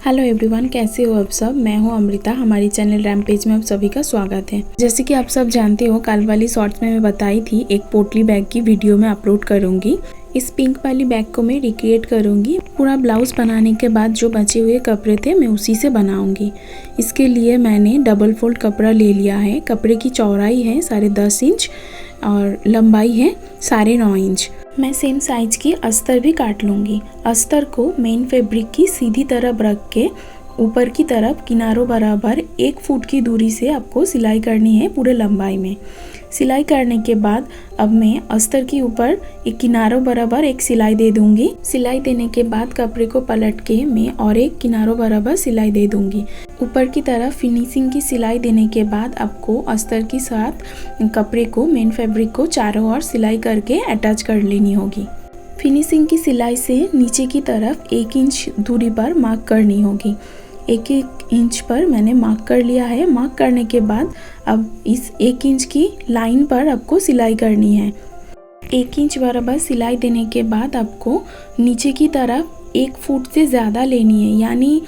Hello everyone, कैसे हो आप सब। मैं हूं अमृता। हमारी चैनल रैमपेज में आप सभी का स्वागत है। जैसे कि आप सब जानते हो, कल वाली शॉर्ट्स में मैं बताई थी एक पोटली बैग की वीडियो में अपलोड करूंगी। इस पिंक वाली बैग को मैं रिक्रिएट करूंगी। पूरा ब्लाउज बनाने के बाद जो बचे हुए कपड़े थे मैं उसी से बनाऊंगी। इसके लिए मैंने डबल फोल्ड कपड़ा ले लिया है। कपड़े की चौड़ाई है 10.5 इंच और लंबाई है 9.5 इंच। मैं सेम साइज की अस्तर भी काट लूँगी। अस्तर को मेन फैब्रिक की सीधी तरफ रख के ऊपर की तरफ किनारों बराबर 1 फुट की दूरी से आपको सिलाई करनी है पूरे लंबाई में। सिलाई करने के बाद अब मैं अस्तर के ऊपर एक किनारों बराबर एक सिलाई दे दूंगी। सिलाई देने के बाद कपड़े को पलट के मैं और एक किनारों बराबर सिलाई दे दूंगी। ऊपर की तरफ फिनिशिंग की सिलाई देने के बाद आपको अस्तर के साथ कपड़े को मेन फैब्रिक को चारों ओर सिलाई करके अटैच कर लेनी होगी। फिनिशिंग की सिलाई से नीचे की तरफ 1 इंच दूरी पर मार्क करनी होगी। 1 इंच पर मैंने मार्क कर लिया है। मार्क करने के बाद अब इस 1 इंच की लाइन पर आपको सिलाई करनी है। 1 इंच बराबर सिलाई देने के बाद आपको नीचे की तरफ 1 फुट से ज़्यादा लेनी है, यानी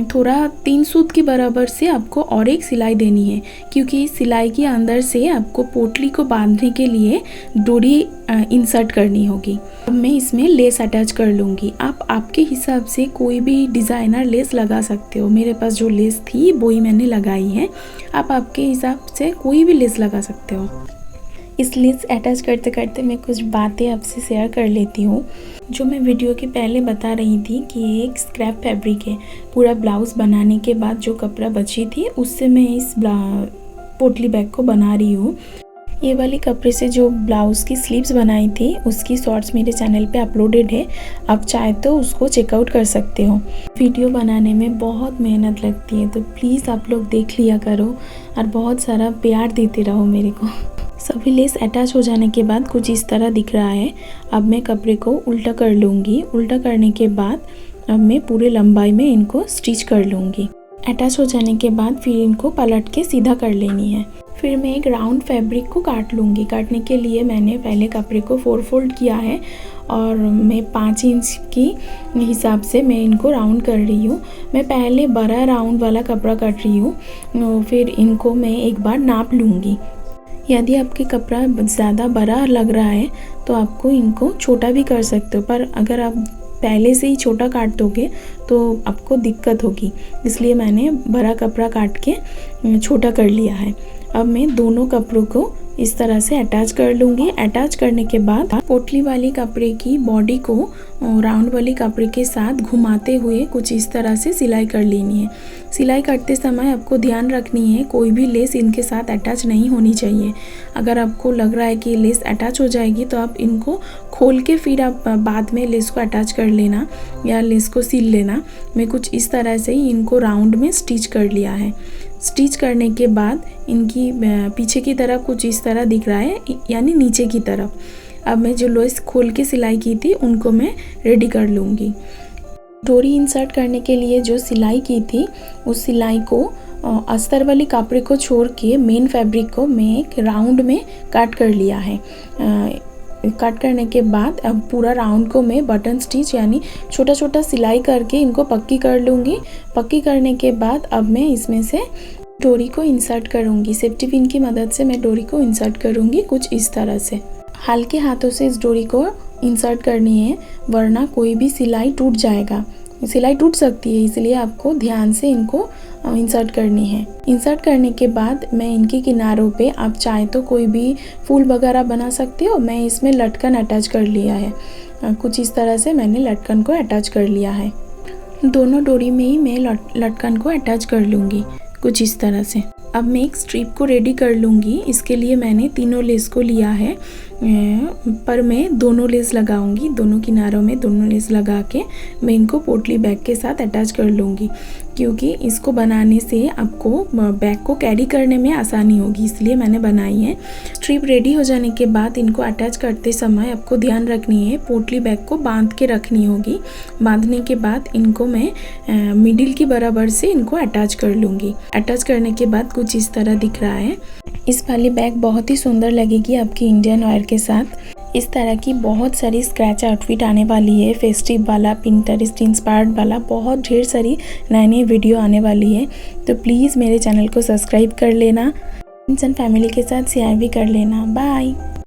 थोड़ा 3 सूत के बराबर से आपको और एक सिलाई देनी है, क्योंकि इस सिलाई के अंदर से आपको पोटली को बांधने के लिए डोरी इंसर्ट करनी होगी। अब मैं इसमें लेस अटैच कर लूँगी। आप आपके हिसाब से कोई भी डिज़ाइनर लेस लगा सकते हो। मेरे पास जो लेस थी वो ही मैंने लगाई है। आप आपके हिसाब से कोई भी लेस लगा सकते हो। इस लेस अटैच करते करते मैं कुछ बातें आपसे शेयर कर लेती हूँ। जो मैं वीडियो के पहले बता रही थी कि ये एक स्क्रैप फैब्रिक है। पूरा ब्लाउज़ बनाने के बाद जो कपड़ा बची थी उससे मैं इस पोटली बैग को बना रही हूँ। ये वाली कपड़े से जो ब्लाउज़ की स्लीव्स बनाई थी उसकी शॉर्ट्स मेरे चैनल पे अपलोडेड है। आप चाहे तो उसको चेकआउट कर सकते हो। वीडियो बनाने में बहुत मेहनत लगती है, तो प्लीज़ आप लोग देख लिया करो और बहुत सारा प्यार देते रहो मेरे को। सभी लेस अटैच हो जाने के बाद कुछ इस तरह दिख रहा है। अब मैं कपड़े को उल्टा कर लूँगी। उल्टा करने के बाद अब मैं पूरे लंबाई में इनको स्टिच कर लूँगी। अटैच हो जाने के बाद फिर इनको पलट के सीधा कर लेनी है। फिर मैं एक राउंड फैब्रिक को काट लूँगी। काटने के लिए मैंने पहले कपड़े को 4 फोल्ड किया है और मैं 5 इंच की हिसाब से मैं इनको राउंड कर रही हूँ। मैं पहले बड़ा राउंड वाला कपड़ा काट रही हूँ, फिर इनको मैं एक बार नाप लूँगी। यदि आपके कपड़ा ज़्यादा बड़ा लग रहा है तो आपको इनको छोटा भी कर सकते हो, पर अगर आप पहले से ही छोटा काट दोगे तो आपको दिक्कत होगी। इसलिए मैंने बड़ा कपड़ा काट के छोटा कर लिया है। अब मैं दोनों कपड़ों को इस तरह से अटैच कर लूँगी। अटैच करने के बाद पोटली वाली कपड़े की बॉडी को राउंड वाली कपड़े के साथ घुमाते हुए कुछ इस तरह से सिलाई कर लेनी है। सिलाई करते समय आपको ध्यान रखनी है कोई भी लेस इनके साथ अटैच नहीं होनी चाहिए। अगर आपको लग रहा है कि लेस अटैच हो जाएगी तो आप इनको खोल के फिर आप बाद में लेस को अटैच कर लेना या लेस को सिल लेना। मैं कुछ इस तरह से ही इनको राउंड में स्टिच कर लिया है। स्टिच करने के बाद इनकी पीछे की तरफ कुछ इस तरह दिख रहा है, यानी नीचे की तरफ। अब मैं जो लेस खोल के सिलाई की थी उनको मैं रेडी कर लूँगी। डोरी इंसर्ट करने के लिए जो सिलाई की थी उस सिलाई को अस्तर वाली कपड़े को छोड़ के मेन फैब्रिक को मैं एक राउंड में काट कर लिया है। कट करने के बाद अब पूरा राउंड को मैं बटन स्टिच यानी छोटा छोटा सिलाई करके इनको पक्की कर लूँगी। पक्की करने के बाद अब मैं इसमें से डोरी को इंसर्ट करूँगी। सेफ्टी पिन की मदद से मैं डोरी को इंसर्ट करूँगी कुछ इस तरह से। हल्के हाथों से इस डोरी को इंसर्ट करनी है, वरना कोई भी सिलाई टूट जाएगा। सिलाई टूट सकती है, इसलिए आपको ध्यान से इनको इंसर्ट करनी है। इंसर्ट करने के बाद मैं इनके किनारों पे आप चाहे तो कोई भी फूल वगैरह बना सकते हो। मैं इसमें लटकन अटैच कर लिया है। कुछ इस तरह से मैंने लटकन को अटैच कर लिया है। दोनों डोरी में ही मैं लटकन को अटैच कर लूँगी कुछ इस तरह से। अब मैं एक स्ट्रिप को रेडी कर लूँगी। इसके लिए मैंने तीनों लेस को लिया है, पर मैं दोनों लेस लगाऊंगी। दोनों किनारों में दोनों लेस लगा के मैं इनको पोटली बैग के साथ अटैच कर लूँगी, क्योंकि इसको बनाने से आपको बैग को कैरी करने में आसानी होगी, इसलिए मैंने बनाई है। स्ट्रिप रेडी हो जाने के बाद इनको अटैच करते समय आपको ध्यान रखनी है पोटली बैग को बांध के रखनी होगी। बांधने के बाद इनको मैं मिडिल की बराबर से इनको अटैच कर लूँगी। अटैच करने के बाद कुछ इस तरह दिख रहा है। इस वाली बैग बहुत ही सुंदर लगेगी आपकी इंडियन वेयर के साथ। इस तरह की बहुत सारी स्क्रैच आउटफिट आने वाली है, फेस्टिव वाला, पिंटरेस्ट इंस्पायर्ड वाला, बहुत ढेर सारी नई नई वीडियो आने वाली है। तो प्लीज़ मेरे चैनल को सब्सक्राइब कर लेना, फ्रेंड्स एंड फैमिली के साथ शेयर भी कर लेना। बाय।